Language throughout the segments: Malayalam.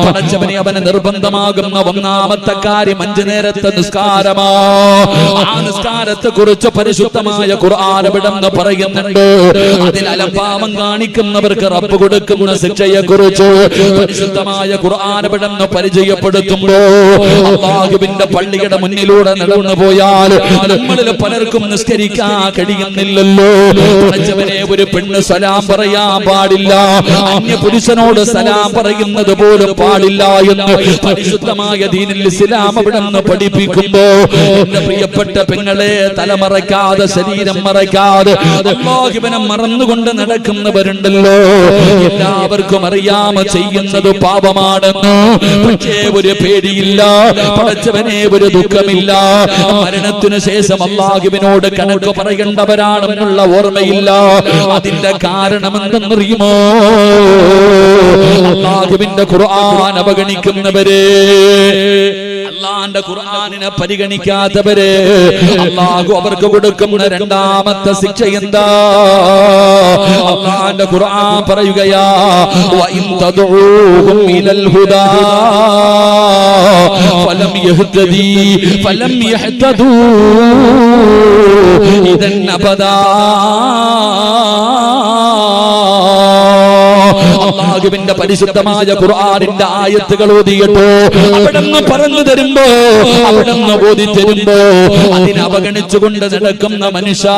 പടച്ചവനെ അവന് നിർബന്ധമാകുന്ന ഒന്നാമത്തെ കാര്യം 5 നേരത്തെ നിസ്കാരമാ. ആ നിസ്കാരത്തെ കുറിച്ച് പരിശുദ്ധമായ ഖുർആൻ എവിടെന്ന് പറയുന്നുണ്ട്. അതിൽ അലംഭാവം കാണിക്കുന്നവർക്ക് റബ്ബ് കൊടുക്കുന്ന ശിക്ഷയെ കുറിച്ച് പരിശുദ്ധമായ ഖുർആൻ എവിടെന്ന് പരിചയപ്പെടുത്തുമ്പോ അല്ലാഹുവിന്റെ പള്ളിയുടെ മുന്നിലൂടെ നടന്നു പോയാൽ നമ്മളിൽ പലർക്കും നിസ്കരിക്കാൻ കഴിയുന്നില്ലല്ലോ. പടച്ചവനെ ഒരു പെണ്ണ് സലാം പറയാൻ പാടില്ല, അന്യ പുരുഷനോട് സലാം പറയുന്നത് പോലും പാടില്ല എന്ന് പരിശുദ്ധമായ ദീനുൽ ഇസ്ലാം അവിടുന്ന് പഠിപ്പിക്കുമ്പോ എന്റെ പ്രിയപ്പെട്ട പെങ്ങളെ, തലമറയ്ക്കാതെ ശരീരം മറയ്ക്കാതെ അല്ലാഹുവിനെ മറന്നുകൊണ്ട് നടക്കുന്നവരുണ്ടല്ലോ. എല്ലാവർക്കും അറിയാമ ചെയ്യുന്നത് പാപമാണെന്ന്. പക്ഷേ ഒരു പേടിയില്ല, പടച്ചവനെ ഒരു ദുഃഖമില്ല. മരണത്തിനു ശേഷം അല്ലാഹുവിനോട് കണക്ക് പറയേണ്ടവരാണെന്നുള്ള ഓർമ്മയില്ല. അതിന്റെ കാരണം എന്തെന്നറിയുമോ? അല്ലാഹുവിന്റെ ഖുർആൻ അവഗണിക്കുന്നവരെ, അല്ലാഹുവിന്റെ ഖുർആനിനെ പരിഗണിക്കാത്തവരെ അല്ലാഹു അവർക്ക് കൊടുക്കുന്ന രണ്ടാമത്തെ ശിക്ഷ എന്താ? അല്ലാഹുവിന്റെ ഖുർആൻ പറയുകയാ, വഇൻ തദ്ഊഹും ഇലൽ ഹുദാ ഫലം യഹ്തദൂ ഇദൻ അബദാ. അല്ലാഹുവിന്റെ പരിശുദ്ധമായ ഖുർആനിന്റെ ആയത്തുകൾ ഓതിയിട്ട് അവിടുന്ന് പറഞ്ഞു തരുമ്പോ, അവിടുന്ന് ഓതി തരുമ്പോ അതിനെ അവഗണിച്ചുകൊണ്ട് നടക്കുന്ന മനുഷ്യ,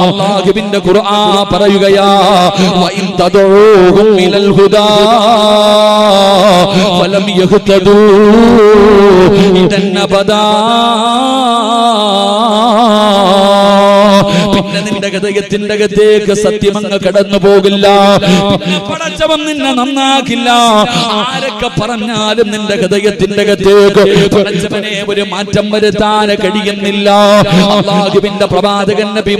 അല്ലാഹുവിന്റെ ഖുർആൻ പറയുകയാ, വഇൻ തദഊഹും ഇലൽ ഹുദാ ഫലം യഹ്തദൂ ഇദൻ അബദാ. പിന്നെ നിന്റെ ഹൃദയത്തിന്റെ അകത്തേക്ക് സത്യമങ്ങ് കടന്നു പോകില്ല. പിന്നെ പടച്ചവൻ നിന്നെ നന്നാക്കില്ല. ആരൊക്കെ പറഞ്ഞാലും നിന്റെ ഹൃദയത്തിന്റെ അകത്തേക്ക് പടച്ചവനെ ഒരു മാറ്റം വരുത്താൻ കഴിയുന്നില്ല. അല്ലാഹുവിന്റെ പ്രവാചകൻ നബി